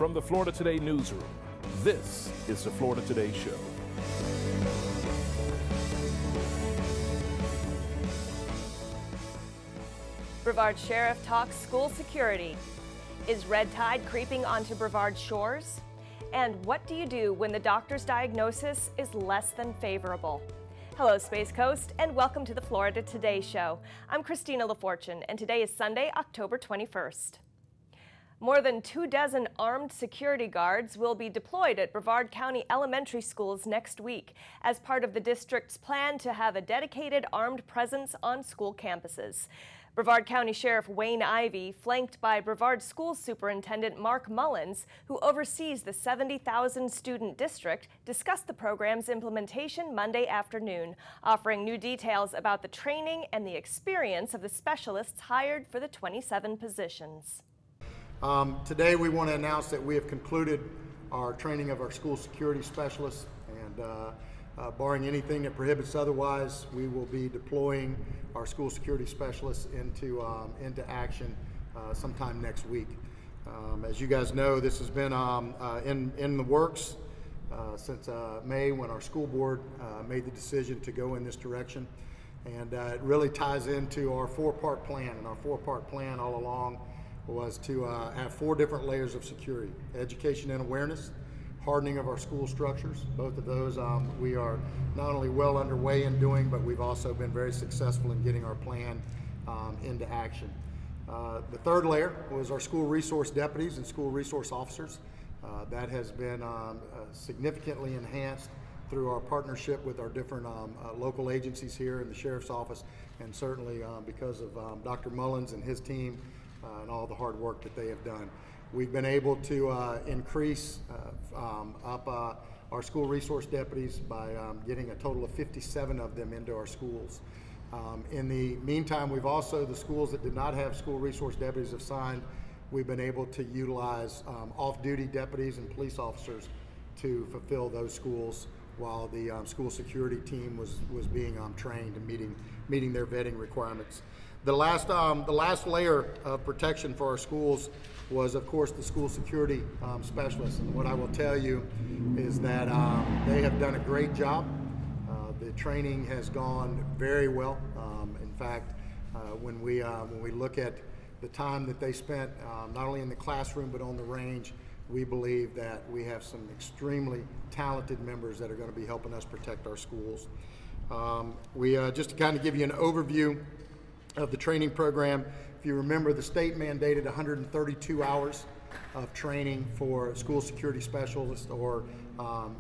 From the Florida Today newsroom, this is the Florida Today Show. Brevard Sheriff talks school security. Is red tide creeping onto Brevard shores? And what do you do when the doctor's diagnosis is less than favorable? Hello, Space Coast, and welcome to the Florida Today Show. I'm Christina LaFortune, and today is Sunday, October 21st. More than 24 armed security guards will be deployed at Brevard County elementary schools next week as part of the district's plan to have a dedicated armed presence on school campuses. Brevard County Sheriff Wayne Ivey, flanked by Brevard School Superintendent Mark Mullins, who oversees the 70,000 student district, discussed the program's implementation Monday afternoon, offering new details about the training and the experience of the specialists hired for the 27 positions. Today we want to announce that we have concluded our training of our school security specialists, and barring anything that prohibits otherwise, we will be deploying our school security specialists into action sometime next week. As you guys know, this has been in the works since May, when our school board made the decision to go in this direction, and it really ties into our four-part plan. And our four-part plan all along was to have 4 different layers of security: education and awareness, hardening of our school structures. Both of those we are not only well underway in doing, but we've also been very successful in getting our plan into action. The third layer was our school resource deputies and school resource officers. That has been significantly enhanced through our partnership with our different local agencies here in the Sheriff's Office, and certainly because of Dr. Mullins and his team and all the hard work that they have done. We've been able to increase up our school resource deputies by getting a total of 57 of them into our schools. In the meantime, we've also, the schools that did not have school resource deputies assigned, we've been able to utilize off-duty deputies and police officers to fulfill those schools while the school security team was being trained and meeting their vetting requirements. The last layer of protection for our schools was, of course, the school security specialists. And what I will tell you is that they have done a great job. The training has gone very well. In fact, when we look at the time that they spent not only in the classroom but on the range, we believe that we have some extremely talented members that are going to be helping us protect our schools. Just to kind of give you an overview of the training program, if you remember, the state mandated 132 hours of training for school security specialists, or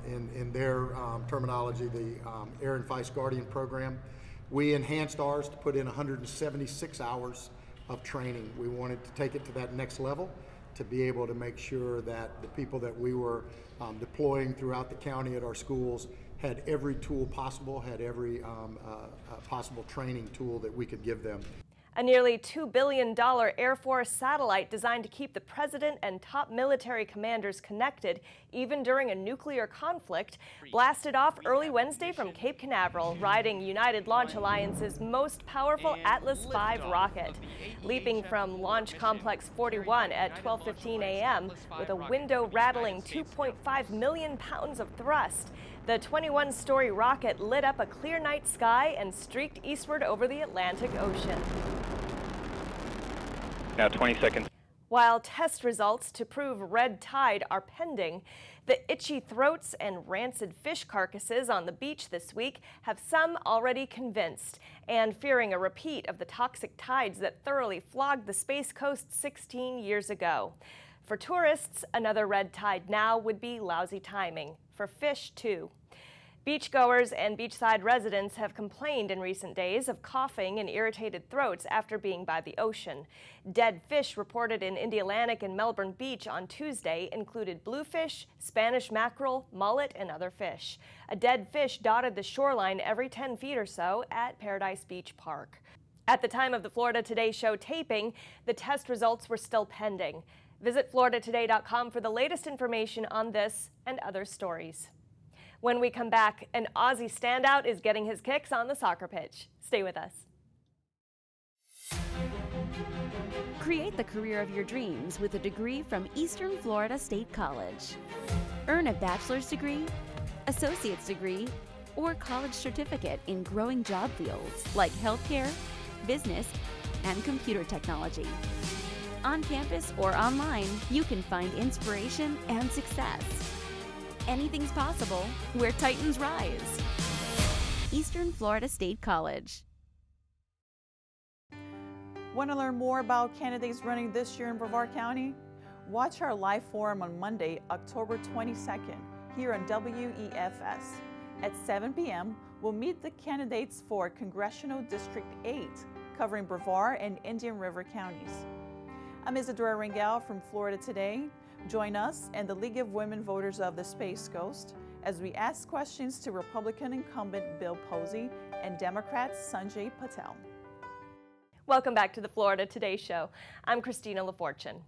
in their terminology, the Air and Vice Guardian program. We enhanced ours to put in 176 hours of training. We wanted to take it to that next level, to be able to make sure that the people that we were deploying throughout the county at our schools had every tool possible, had every possible training tool that we could give them. A nearly $2 billion Air Force satellite designed to keep the president and top military commanders connected even during a nuclear conflict blasted off early Wednesday from Cape Canaveral, riding United Launch Alliance's most powerful Atlas V rocket. Leaping from Launch Complex 41 at 12:15 a.m. with a window-rattling 2.5 million pounds of thrust, the 21-story rocket lit up a clear night sky and streaked eastward over the Atlantic Ocean. Now 20 seconds. While test results to prove red tide are pending, the itchy throats and rancid fish carcasses on the beach this week have some already convinced and fearing a repeat of the toxic tides that thoroughly flogged the Space Coast 16 years ago. For tourists, another red tide now would be lousy timing. For fish, too. Beachgoers and beachside residents have complained in recent days of coughing and irritated throats after being by the ocean. Dead fish reported in Indialantic and Melbourne Beach on Tuesday included bluefish, Spanish mackerel, mullet, and other fish. A dead fish dotted the shoreline every 10 feet or so at Paradise Beach Park. At the time of the Florida Today show taping, the test results were still pending. Visit floridatoday.com for the latest information on this and other stories. When we come back, an Aussie standout is getting his kicks on the soccer pitch. Stay with us. Create the career of your dreams with a degree from Eastern Florida State College. Earn a bachelor's degree, associate's degree, or college certificate in growing job fields like healthcare, business, and computer technology. On campus or online, you can find inspiration and success. Anything's possible where Titans rise. Eastern Florida State College. Want to learn more about candidates running this year in Brevard County? Watch our live forum on Monday, October 22nd, here on WEFS. At 7 p.m., we'll meet the candidates for Congressional District 8, covering Brevard and Indian River counties. I'm Isadora Rangel from Florida Today. Join us and the League of Women Voters of the Space Coast as we ask questions to Republican incumbent Bill Posey and Democrat Sanjay Patel. Welcome back to the Florida Today Show. I'm Christina LaFortune.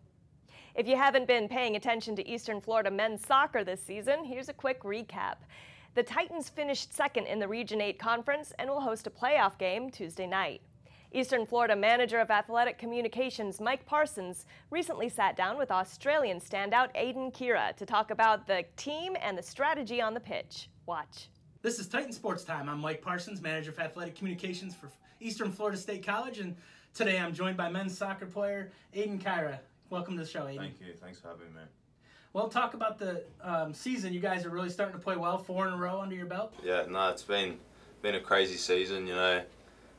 If you haven't been paying attention to Eastern Florida men's soccer this season, here's a quick recap. The Titans finished second in the Region 8 Conference and will host a playoff game Tuesday night. Eastern Florida Manager of Athletic Communications Mike Parsons recently sat down with Australian standout Aiden Kira to talk about the team and the strategy on the pitch. Watch. This is Titan Sports Time. I'm Mike Parsons, Manager of Athletic Communications for Eastern Florida State College, and today I'm joined by men's soccer player Aiden Kira. Welcome to the show, Aiden. Thank you. Thanks for having me. Well, talk about the season. You guys are really starting to play well, 4 in a row under your belt. Yeah, no, it's been a crazy season, you know.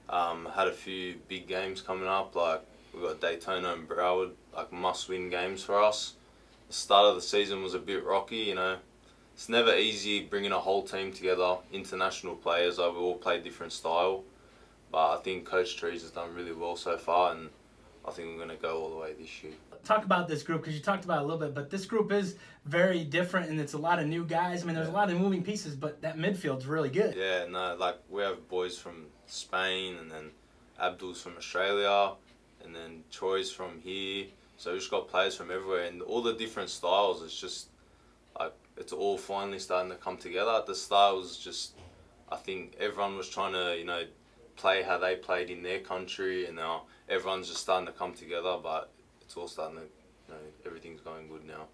Had a few big games coming up, like we've got Daytona and Broward, like must-win games for us. The start of the season was a bit rocky, you know. It's never easy bringing a whole team together, international players, like we all play different style. But I think Coach Trees has done really well so far, and I think we're going to go all the way this year. Talk about this group, because you talked about it a little bit, but this group is very different, and it's a lot of new guys. I mean, there's a lot of moving pieces, but that midfield's really good. Yeah, no, like we have boys from Spain, and then Abdul's from Australia, and then Troy's from here. So we've just got players from everywhere, and all the different styles, it's just, like, it's all finally starting to come together. At the start, it was just, I think everyone was trying to, you know, play how they played in their country, and now everyone's just starting to come together, but it's all starting to, you know, everything's going good now.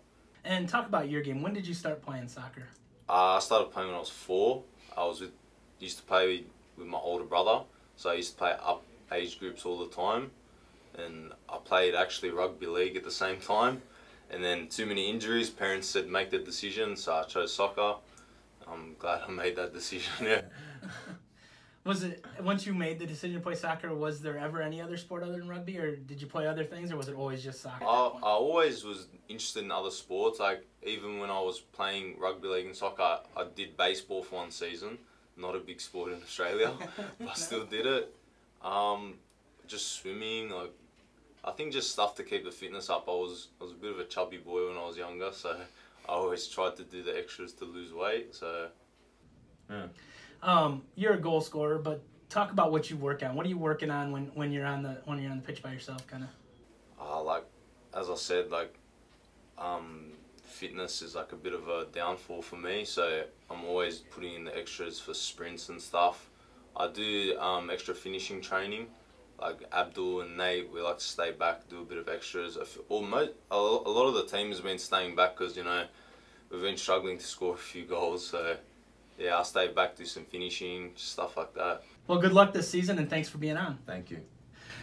And talk about your game. When did you start playing soccer? I started playing when I was 4. Used to play with my older brother, so I used to play up age groups all the time, and I played actually rugby league at the same time, and then too many injuries, parents said make the decision, so I chose soccer. I'm glad I made that decision, yeah. Was it, once you made the decision to play soccer, was there ever any other sport other than rugby, or did you play other things, or was it always just soccer? I always was interested in other sports. Like, even when I was playing rugby league and soccer, I did baseball for 1 season. Not a big sport in Australia, but I still did it. Just swimming, like, I think just stuff to keep the fitness up. I was a bit of a chubby boy when I was younger, so I always tried to do the extras to lose weight, so yeah. You're a goal scorer, but talk about what you work on. What are you working on when you're on the pitch by yourself, kind of? Like, as I said, like, fitness is like a bit of a downfall for me, so I'm always putting in the extras for sprints and stuff. I do extra finishing training, like Abdul and Nate. We like to stay back, do a bit of extras. A lot of the team has been staying back because, you know, we've been struggling to score a few goals, so yeah, I'll stay back, do some finishing, stuff like that. Well, good luck this season, and thanks for being on. Thank you.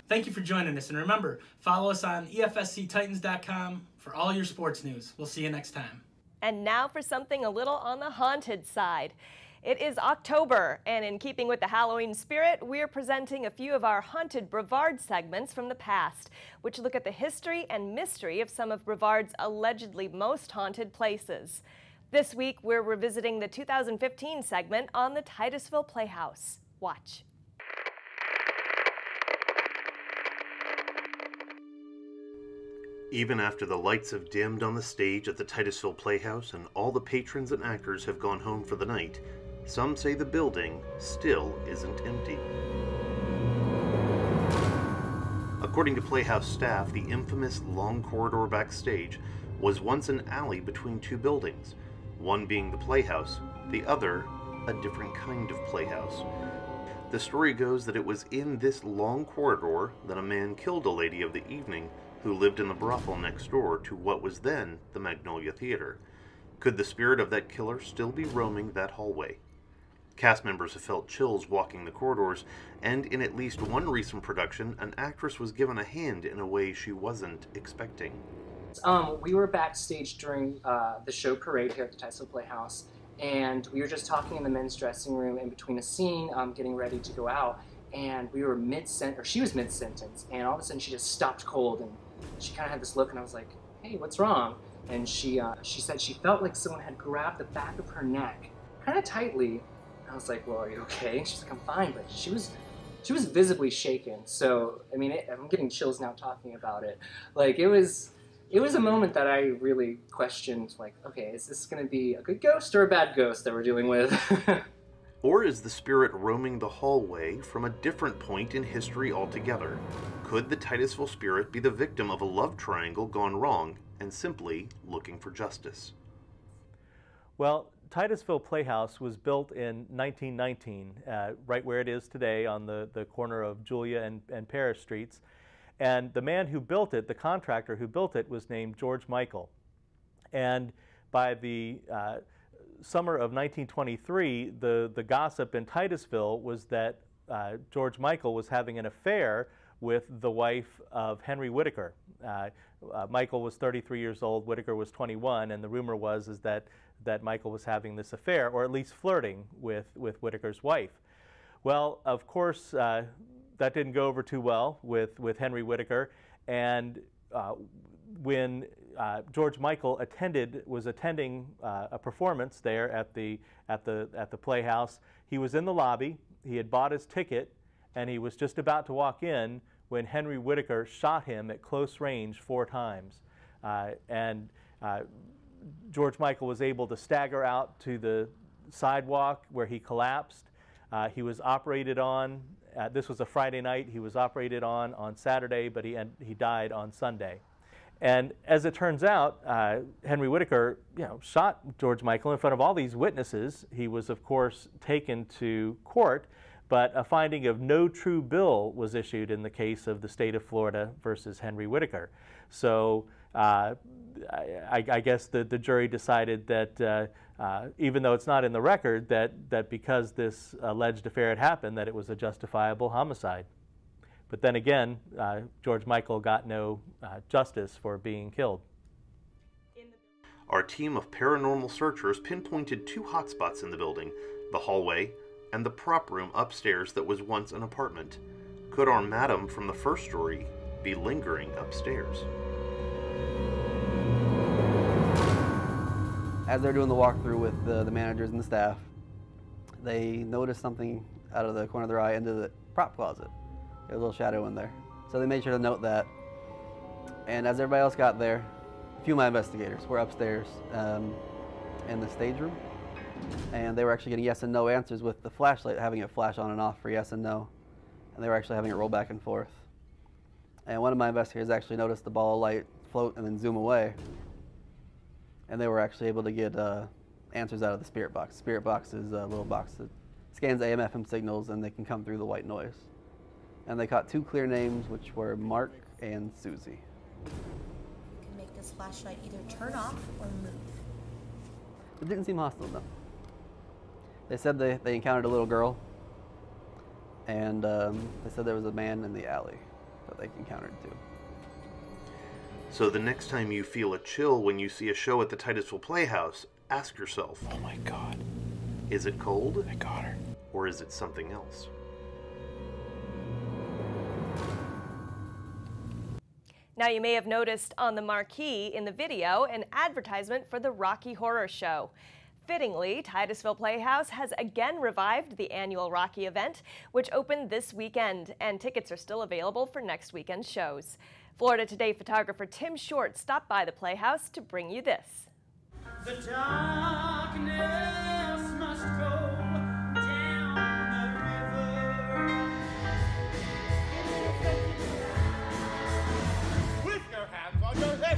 Thank you for joining us, and remember, follow us on EFSCTitans.com for all your sports news. We'll see you next time. And now for something a little on the haunted side. It is October, and in keeping with the Halloween spirit, we're presenting a few of our Haunted Brevard segments from the past, which look at the history and mystery of some of Brevard's allegedly most haunted places. This week, we're revisiting the 2015 segment on the Titusville Playhouse. Watch. Even after the lights have dimmed on the stage at the Titusville Playhouse and all the patrons and actors have gone home for the night, some say the building still isn't empty. According to Playhouse staff, the infamous long corridor backstage was once an alley between 2 buildings, one being the Playhouse, the other a different kind of playhouse. The story goes that it was in this long corridor that a man killed a lady of the evening who lived in the brothel next door to what was then the Magnolia Theater. Could the spirit of that killer still be roaming that hallway? Cast members have felt chills walking the corridors, and in at least one recent production, an actress was given a hand in a way she wasn't expecting. We were backstage during the show Parade here at the Titusville Playhouse, and we were just talking in the men's dressing room in between a scene, getting ready to go out, and we were she was mid-sentence, and all of a sudden she just stopped cold, and she kind of had this look, and I was like, hey, what's wrong? And she said she felt like someone had grabbed the back of her neck, kind of tightly. I was like, well, are you okay? She's like, I'm fine, but she was visibly shaken. So, I mean, I'm getting chills now talking about it. Like, it was a moment that I really questioned, like, okay, is this going to be a good ghost or a bad ghost that we're dealing with? Or is the spirit roaming the hallway from a different point in history altogether? Could the Titusville spirit be the victim of a love triangle gone wrong and simply looking for justice? Well, Titusville Playhouse was built in 1919, right where it is today on the corner of Julia and Paris Streets. And the man who built it, the contractor who built it, was named George Michael. And by the summer of 1923, the gossip in Titusville was that George Michael was having an affair with the wife of Henry Whitaker. Michael was 33 years old, Whitaker was 21, and the rumor was that Michael was having this affair, or at least flirting with Whitaker's wife. Well, of course, that didn't go over too well with Henry Whitaker, and when George Michael was attending a performance there at the Playhouse, he was in the lobby. He had bought his ticket, and he was just about to walk in when Henry Whitaker shot him at close range 4 times, and George Michael was able to stagger out to the sidewalk where he collapsed. He was operated on. This was a Friday night. He was operated on Saturday, but he died on Sunday. And as it turns out, Henry Whitaker, shot George Michael in front of all these witnesses. He was, of course, taken to court, but a finding of no true bill was issued in the case of the state of Florida versus Henry Whitaker. So I guess the jury decided that even though it's not in the record, that because this alleged affair had happened, that it was a justifiable homicide. But then again, George Michael got no justice for being killed. Our team of paranormal searchers pinpointed 2 hotspots in the building, the hallway and the prop room upstairs that was once an apartment. Could our madam from the first story be lingering upstairs? As they're doing the walkthrough with the managers and the staff, they noticed something out of the corner of their eye into the prop closet. There's a little shadow in there. So they made sure to note that. And as everybody else got there, a few of my investigators were upstairs in the stage room. And they were actually getting yes and no answers with the flashlight, having it flash on and off for yes and no. And they were actually having it roll back and forth. And one of my investigators actually noticed the ball of light float and then zoom away. And they were actually able to get answers out of the spirit box. Spirit box is a little box that scans AM/FM signals, and they can come through the white noise. And they caught 2 clear names, which were Mark and Susie. You can make this flashlight either turn off or move. It didn't seem hostile, though. They said they encountered a little girl, and they said there was a man in the alley that they encountered too. So the next time you feel a chill when you see a show at the Titusville Playhouse, ask yourself, oh my God, is it cold? I got her. Or is it something else? Now, you may have noticed on the marquee in the video an advertisement for the Rocky Horror Show. Fittingly, Titusville Playhouse has again revived the annual Rocky event, which opened this weekend, and tickets are still available for next weekend's shows. Florida Today photographer Tim Short stopped by the Playhouse to bring you this. The darkness must go down the river. With your hands on your head.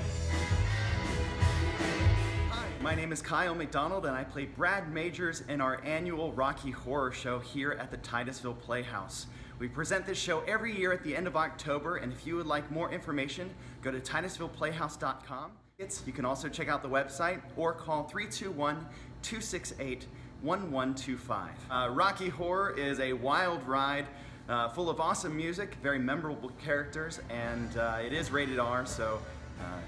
Hi, my my name is Kyle McDonald and I play Brad Majors in our annual Rocky Horror Show here at the Titusville Playhouse. We present this show every year at the end of October, and if you would like more information, go to titusvilleplayhouse.com. You can also check out the website or call 321-268-1125. Rocky Horror is a wild ride full of awesome music, very memorable characters, and it is rated R, so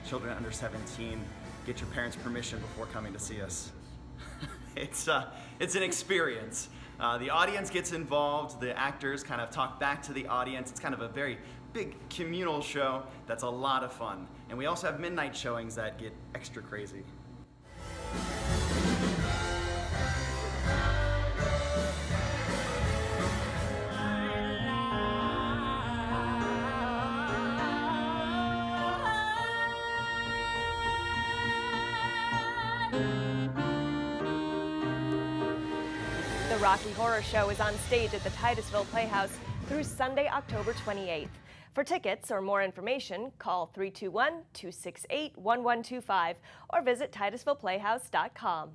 children under 17, get your parents' permission before coming to see us. It's an experience. The audience gets involved, the actors kind of talk back to the audience. It's kind of a very big communal show that's a lot of fun. And we also have midnight showings that get extra crazy. The Rocky Horror Show is on stage at the Titusville Playhouse through Sunday, October 28th. For tickets or more information, call 321-268-1125 or visit titusvilleplayhouse.com.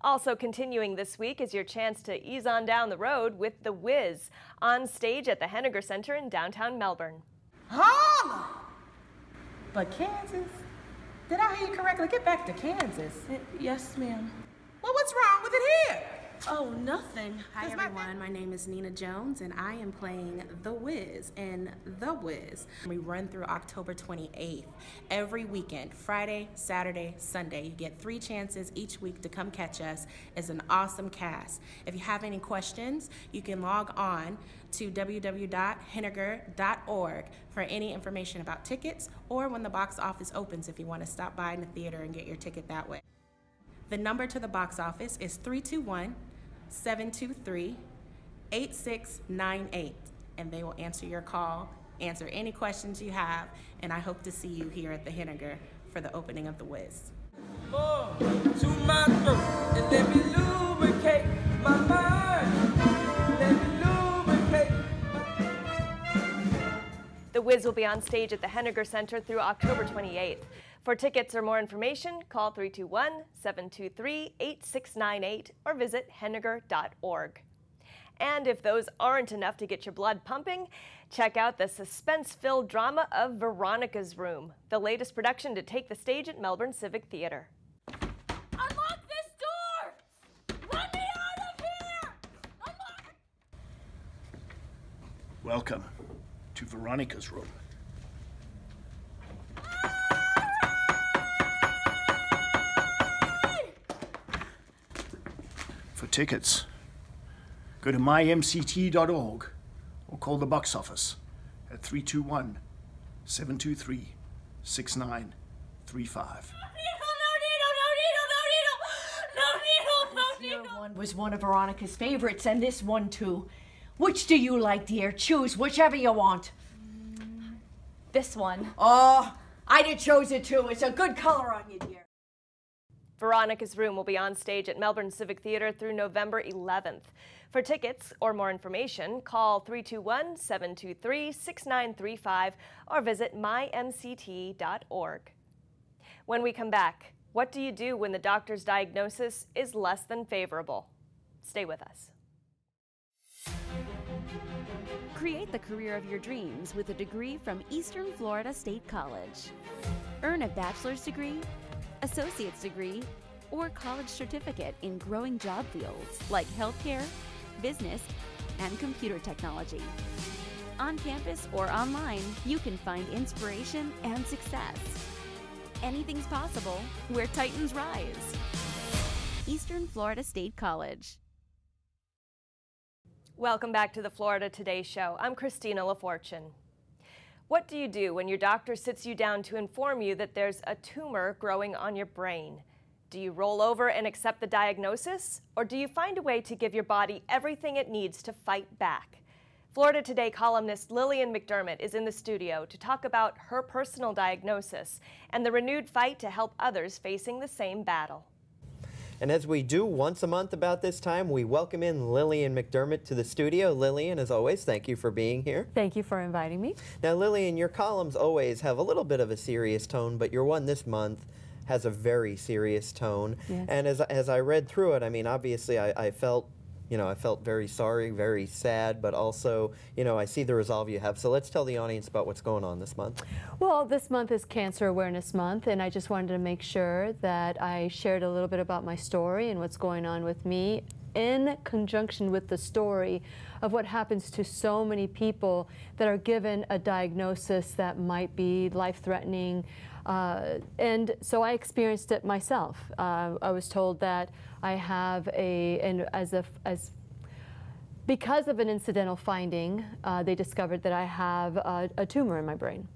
Also continuing this week is your chance to ease on down the road with The Wiz on stage at the Henniger Center in downtown Melbourne. Holla! But Kansas? Did I hear you correctly? Get back to Kansas. Yes, ma'am. Well, what's wrong with it here? Oh, nothing. Hi, everyone. My name is Nina Jones, and I am playing The Wiz in The Wiz. We run through October 28th. Every weekend, Friday, Saturday, Sunday. You get 3 chances each week to come catch us. It's an awesome cast. If you have any questions, you can log on to www.henniger.org for any information about tickets or when the box office opens if you want to stop by in the theater and get your ticket that way. The number to the box office is 321-723-8698, and they will answer your call, answer any questions you have, and I hope to see you here at the Henniger for the opening of The Wiz. To my throat and let me lubricate my mind. Let me lubricate. The Wiz will be on stage at the Henniger Center through October 28th. For tickets or more information, call 321-723-8698 or visit henniger.org. And if those aren't enough to get your blood pumping, check out the suspense-filled drama of Veronica's Room, the latest production to take the stage at Melbourne Civic Theatre. Unlock this door! Run me out of here! Unlock it! Welcome to Veronica's Room. For tickets, go to mymct.org or call the box office at 321-723-6935. One was one of Veronica's favorites, and this one too. Which do you like, dear? Choose whichever you want. This one. Oh, I'd have chose it too. It's a good color on you, dear. Veronica's Room will be on stage at Melbourne Civic Theatre through November 11th. For tickets or more information, call 321-723-6935 or visit mymct.org. When we come back, what do you do when the doctor's diagnosis is less than favorable? Stay with us. Create the career of your dreams with a degree from Eastern Florida State College. Earn a bachelor's degree, associate's degree, or college certificate in growing job fields like healthcare, business, and computer technology. On campus or online, you can find inspiration and success. Anything's possible where Titans rise. Eastern Florida State College. Welcome back to the Florida Today Show. I'm Christina LaFortune. What do you do when your doctor sits you down to inform you that there's a tumor growing on your brain? Do you roll over and accept the diagnosis, or do you find a way to give your body everything it needs to fight back? Florida Today columnist Lillian McDermott is in the studio to talk about her personal diagnosis and the renewed fight to help others facing the same battle. And as we do once a month about this time, we welcome in Lillian McDermott to the studio. Lillian, as always, thank you for being here. Thank you for inviting me. Now, Lillian, your columns always have a little bit of a serious tone, but your one this month has a very serious tone. Yes. And as I read through it, I mean, obviously I felt, you know, I felt very sorry, very sad, but also, you know, I see the resolve you have. So let's tell the audience about what's going on this month. Well, this month is Cancer Awareness Month, and I just wanted to make sure that I shared a little bit about my story and what's going on with me in conjunction with the story of what happens to so many people that are given a diagnosis that might be life-threatening. And so I experienced it myself. I was told that I have because of an incidental finding, they discovered that I have a tumor in my brain.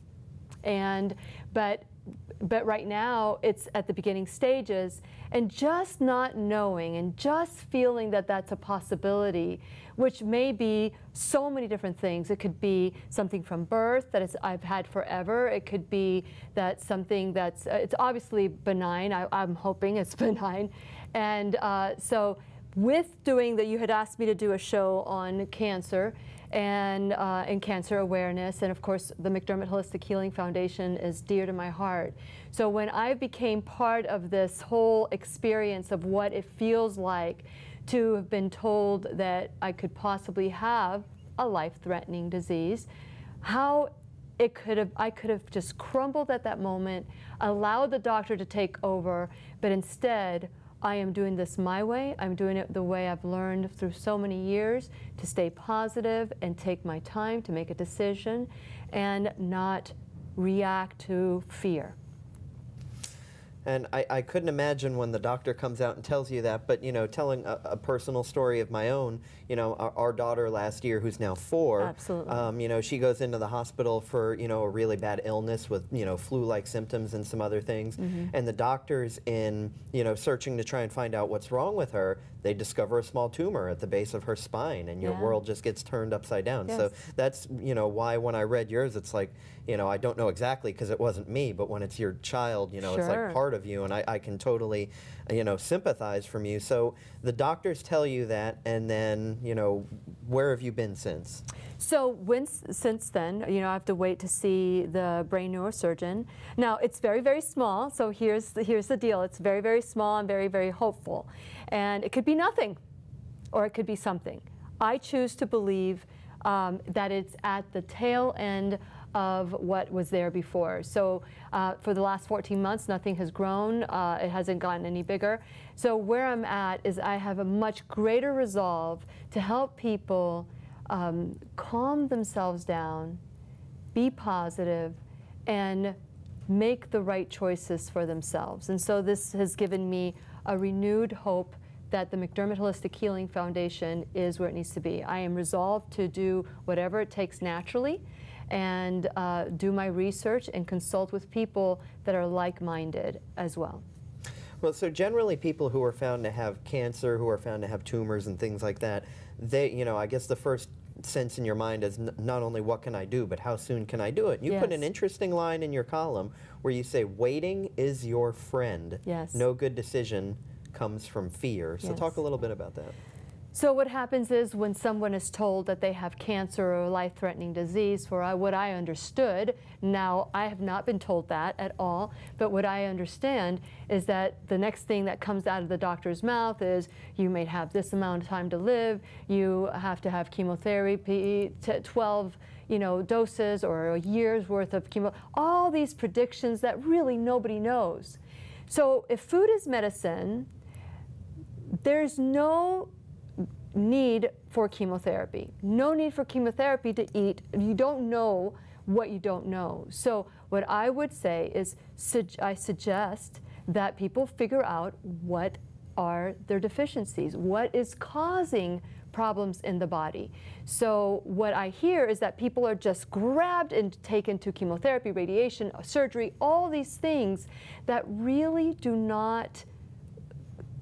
But right now, it's at the beginning stages, and just not knowing and just feeling that that's a possibility, which may be so many different things. It could be something from birth that I've had forever. It could be that something that's, it's obviously benign. I'm hoping it's benign. And so with doing that, you had asked me to do a show on cancer and cancer awareness, and of course the McDermott Holistic Healing Foundation is dear to my heart. So when I became part of this whole experience of what it feels like to have been told that I could possibly have a life-threatening disease, how I could have just crumbled at that moment, allowed the doctor to take over, but instead I am doing this my way. I'm doing it the way I've learned through so many years, to stay positive and take my time to make a decision and not react to fear. And I couldn't imagine when the doctor comes out and tells you that, but, you know, telling a personal story of my own, you know, our daughter last year, who's now 4, absolutely, you know, she goes into the hospital for, you know, a really bad illness with, you know, flu-like symptoms and some other things. And the doctors, in, you know, searching to try and find out what's wrong with her, they discover a small tumor at the base of her spine, and your world just gets turned upside down. So that's, you know, why when I read yours, it's like, you know, I don't know exactly because it wasn't me, but when it's your child, you know, it's like part of you, and I can totally, you know, sympathize from you. So the doctors tell you that, and then, you know, where have you been since? So since then, you know, I have to wait to see the brain neurosurgeon. Now, it's very, very small, so here's the deal. It's very, very small and very, very hopeful. And it could be nothing, or it could be something. I choose to believe that it's at the tail end of what was there before. So for the last 14 months, nothing has grown. It hasn't gotten any bigger. So where I'm at is I have a much greater resolve to help people calm themselves down, be positive, and make the right choices for themselves. And so this has given me a renewed hope that the McDermott Holistic Healing Foundation is where it needs to be. I am resolved to do whatever it takes naturally, and do my research and consult with people that are like-minded as well. Well, so generally people who are found to have cancer, who are found to have tumors and things like that, they, you know, I guess the first sense in your mind is not only what can I do, but how soon can I do it? You put an interesting line in your column where you say, waiting is your friend. Yes. No good decision comes from fear. So talk a little bit about that. So what happens is when someone is told that they have cancer or a life-threatening disease, for what I understood, now I have not been told that at all, but what I understand is that the next thing that comes out of the doctor's mouth is you may have this amount of time to live, you have to have chemotherapy, 12 doses or a year's worth of chemo, all these predictions that really nobody knows. So if food is medicine, there's no need for chemotherapy. No need for chemotherapy to eat. You don't know what you don't know. So what I would say is I suggest that people figure out what are their deficiencies, what is causing problems in the body. So what I hear is that people are just grabbed and taken to chemotherapy, radiation, surgery, all these things that really do not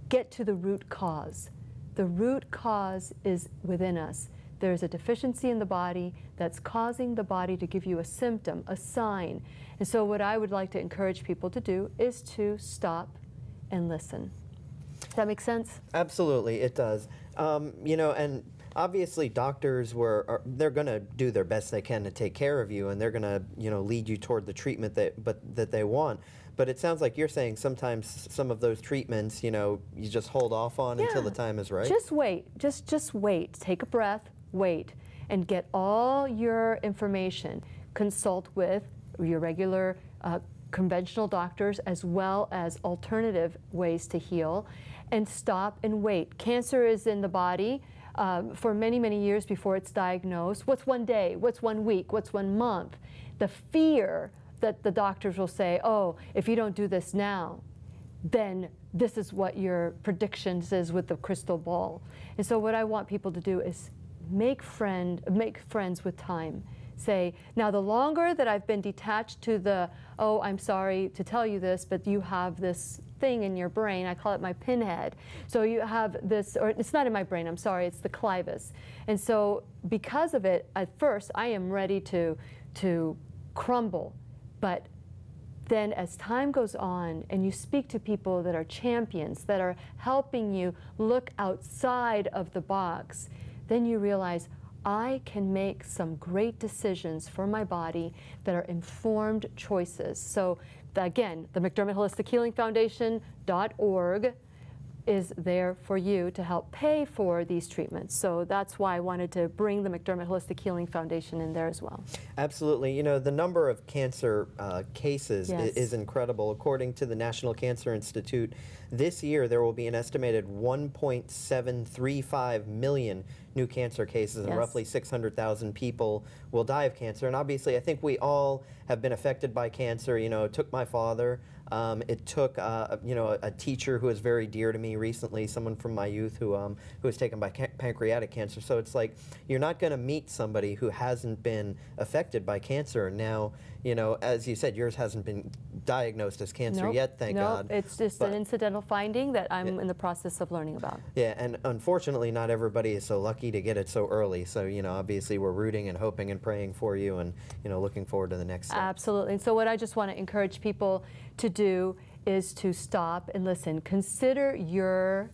get to the root cause. The root cause is within us. There's a deficiency in the body that's causing the body to give you a symptom, a sign. And so what I would like to encourage people to do is to stop and listen. Does that make sense? Absolutely, it does. You know, and obviously doctors they're going to do their best they can to take care of you, and they're going to, you know, lead you toward the treatment that they want. But it sounds like you're saying sometimes some of those treatments, you know, you just hold off on until the time is right. Just wait. Just wait. Take a breath, wait, and get all your information. Consult with your regular conventional doctors as well as alternative ways to heal, and stop and wait. Cancer is in the body for many, many years before it's diagnosed. What's one day? What's 1 week? What's 1 month? The fear that the doctors will say, oh, if you don't do this now, then this is what your predictions is with the crystal ball. And so what I want people to do is make friends with time. Say, now the longer that I've been detached to the, oh, I'm sorry to tell you this, but you have this thing in your brain, I call it my pinhead. So you have this, or it's not in my brain, I'm sorry, it's the clivus. And so because of it, at first I am ready to crumble. But then as time goes on and you speak to people that are champions, that are helping you look outside of the box, then you realize I can make some great decisions for my body that are informed choices. So again, the McDermott Holistic Healing Foundation.org is there for you to help pay for these treatments. So that's why I wanted to bring the McDermott Holistic Healing Foundation in there as well. Absolutely. You know, the number of cancer cases is incredible. According to the National Cancer Institute, this year there will be an estimated 1.735 million new cancer cases, and roughly 600,000 people will die of cancer. And obviously, I think we all have been affected by cancer. You know, it took my father. It took, you know, a teacher who is very dear to me recently, someone from my youth who was taken by pancreatic cancer. So it's like you're not going to meet somebody who hasn't been affected by cancer. Now, you know, as you said, yours hasn't been diagnosed as cancer yet, thank God. It's just an incidental finding that I'm in the process of learning about. Yeah, and unfortunately, not everybody is so lucky to get it so early. So, you know, obviously we're rooting and hoping and praying for you, and, you know, looking forward to the next step. Absolutely. And so what I just want to encourage people to do is to stop and listen. Consider your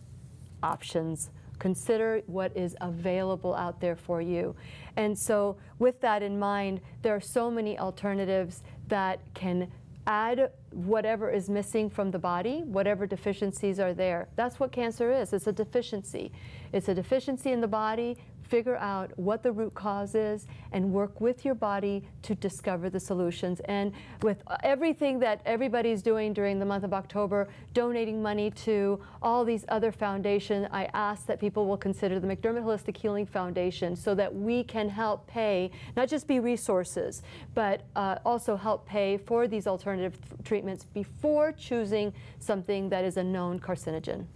options. Consider what is available out there for you. And so with that in mind, there are so many alternatives that can add whatever is missing from the body, whatever deficiencies are there. That's what cancer is. It's a deficiency. It's a deficiency in the body. Figure out what the root cause is and work with your body to discover the solutions. And with everything that everybody's doing during the month of October, donating money to all these other foundations, I ask that people will consider the McDermott Holistic Healing Foundation so that we can help pay, not just be resources, but also help pay for these alternative treatments before choosing something that is a known carcinogen.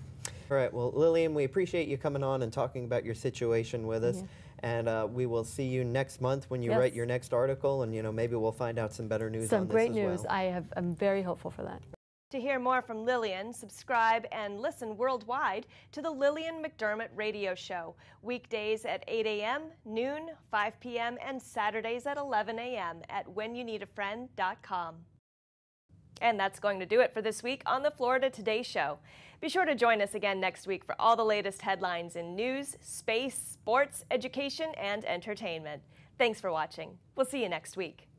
All right, well, Lillian, we appreciate you coming on and talking about your situation with us. And we will see you next month when you write your next article, and, you know, maybe we'll find out some better news on this as well. Some great news. I'm very hopeful for that. To hear more from Lillian, subscribe and listen worldwide to the Lillian McDermott Radio Show, weekdays at 8 a.m., noon, 5 p.m., and Saturdays at 11 a.m. at whenyouneedafriend.com. And that's going to do it for this week on the Florida Today Show. Be sure to join us again next week for all the latest headlines in news, space, sports, education, and entertainment. Thanks for watching. We'll see you next week.